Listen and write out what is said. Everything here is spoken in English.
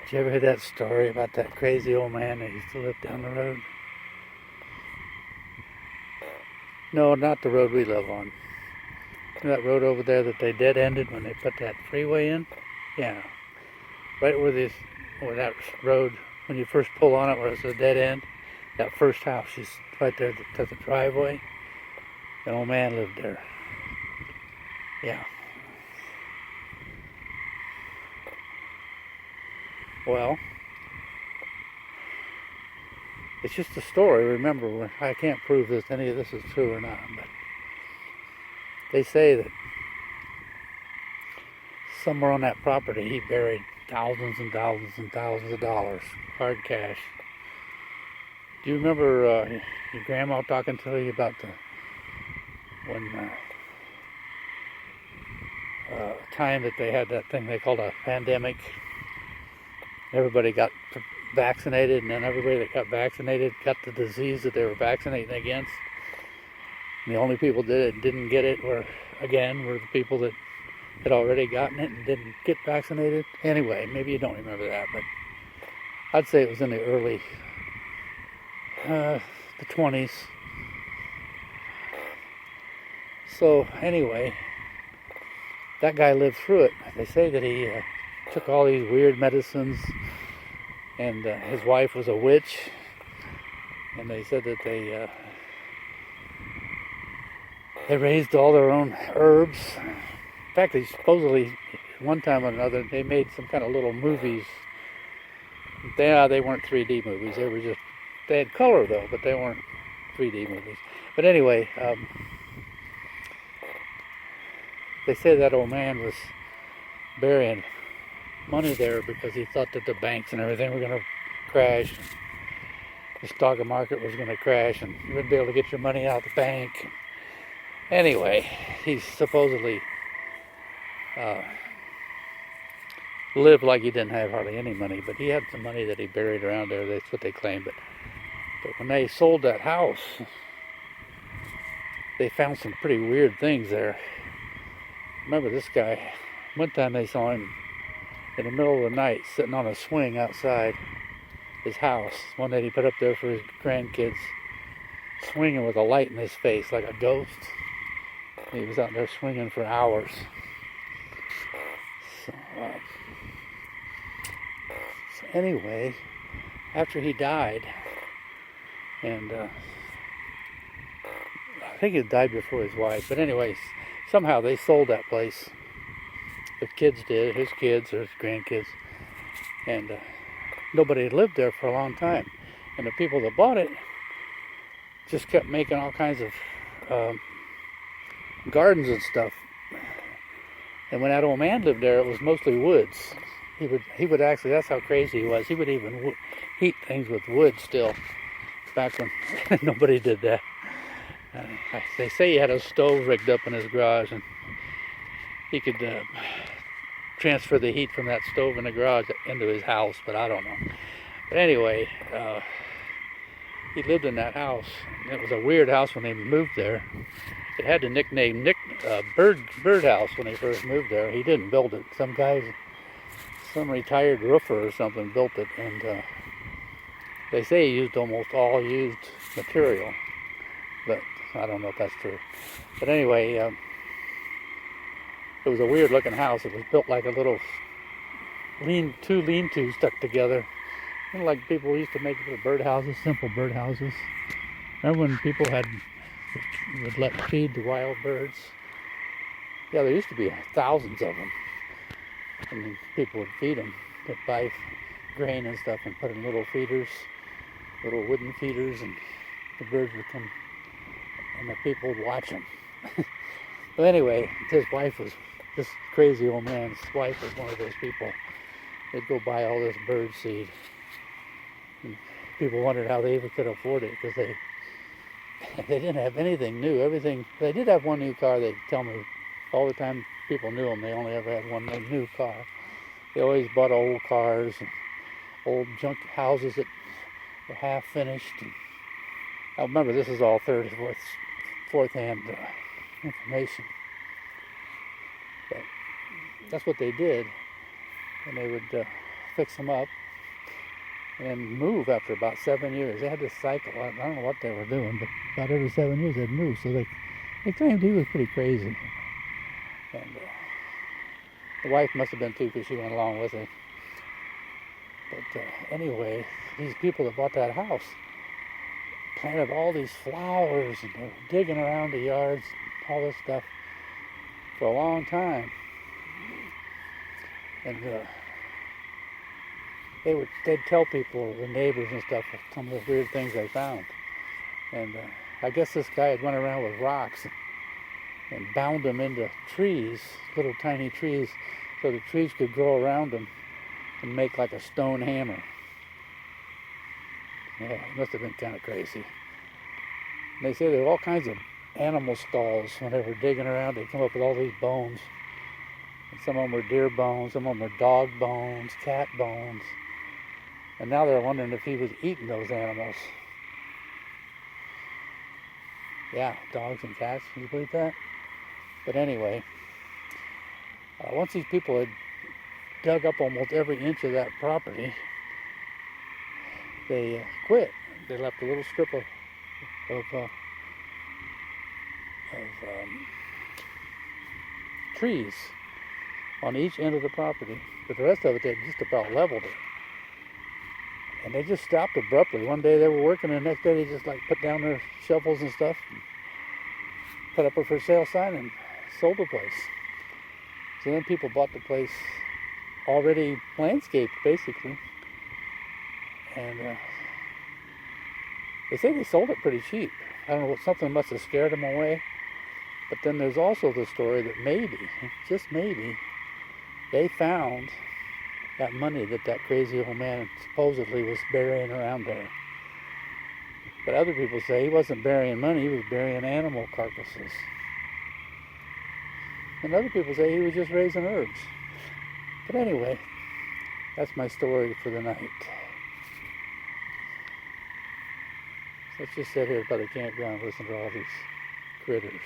Did you ever hear that story about that crazy old man that used to live down the road? No, not the road we live on. That road over there that they dead-ended when they put that freeway in? Yeah. Right where that road, when you first pull on it where it's a dead end, that first house is right there to the driveway. An old man lived there. Yeah. Well, it's just a story. Remember, I can't prove that any of this is true or not, but they say that somewhere on that property he buried thousands and thousands and thousands of dollars, hard cash. Do you remember your grandma talking to you about when time that they had that thing they called a pandemic? Everybody got vaccinated, and then everybody that got vaccinated got the disease that they were vaccinating against. And the only people that didn't get it were the people that had already gotten it and didn't get vaccinated. Anyway, maybe you don't remember that, but I'd say it was in the early the 20s. So anyway, that guy lived through it. They say that he took all these weird medicines, and his wife was a witch, and they said that they raised all their own herbs. In fact, they supposedly, one time or another, they made some kind of little movies. They weren't 3D movies. They had color though, but they weren't 3D movies. But anyway, they say that old man was burying money there because he thought that the banks and everything were going to crash. The stock market was going to crash, and you wouldn't be able to get your money out of the bank. Anyway, he supposedly lived like he didn't have hardly any money, but he had some money that he buried around there. That's what they claim. But when they sold that house, they found some pretty weird things there. Remember this guy, one time they saw him in the middle of the night sitting on a swing outside his house, one that he put up there for his grandkids, swinging with a light in his face like a ghost. He was out there swinging for hours. So anyway, after he died, and I think he died before his wife, but anyways, somehow they sold that place. The kids did, his kids or his grandkids, and nobody had lived there for a long time. And the people that bought it just kept making all kinds of gardens and stuff. And when that old man lived there, it was mostly woods. He would actually, that's how crazy he was. He would even heat things with wood still, back when nobody did that. They say he had a stove rigged up in his garage, and he could transfer the heat from that stove in the garage into his house, but I don't know. But anyway, he lived in that house. It was a weird house when they moved there. It had the nickname Birdhouse when they first moved there. He didn't build it. Some retired roofer or something built it, and they say he used almost all used material, but I don't know if that's true. But anyway, it was a weird looking house. It was built like a little two lean-tos stuck together. You know, like people used to make little birdhouses, simple birdhouses. Remember when people would let feed the wild birds? Yeah, there used to be thousands of them. And people would feed them. They'd buy grain and stuff and put in little feeders, little wooden feeders, and the birds would come, and the people would watch them. But anyway, his wife was, this crazy old man's wife was one of those people. They'd go buy all this bird seed. And people wondered how they even could afford it, because they didn't have anything new. Everything, they did have one new car. They'd tell me all the time people knew them. They only ever had one new car. They always bought old cars and old junk houses that were half finished. And I remember this is all third, fourth hand information. But that's what they did. And they would fix them up, and move after about 7 years. They had this cycle. I don't know what they were doing, but about every 7 years they'd move. So they claimed he was pretty crazy. And the wife must have been too, because she went along with it. But anyway, these people that bought that house planted all these flowers, and they were digging around the yards, all this stuff, for a long time. And they'd tell people, the neighbors and stuff, some of the weird things they found. And I guess this guy had run around with rocks and bound them into trees, little tiny trees, so the trees could grow around them and make like a stone hammer. Yeah, it must have been kind of crazy. And they say there were all kinds of animal skulls when they were digging around. They'd come up with all these bones. And some of them were deer bones, some of them were dog bones, cat bones. And now they're wondering if he was eating those animals. Yeah, dogs and cats, can you believe that? But anyway, once these people had dug up almost every inch of that property, they quit. They left a little strip of trees on each end of the property, but the rest of it they just about leveled it. And they just stopped abruptly. One day they were working, and the next day they just like put down their shovels and stuff, and put up a for sale sign, and sold the place. So then people bought the place already landscaped, basically. And they say they sold it pretty cheap. I don't know, something must have scared them away. But then there's also the story that maybe, just maybe, they found that money that crazy old man supposedly was burying around there. But other people say he wasn't burying money, he was burying animal carcasses. And other people say he was just raising herbs. But anyway, that's my story for the night. Let's just sit here by the campground and listen to all these critters.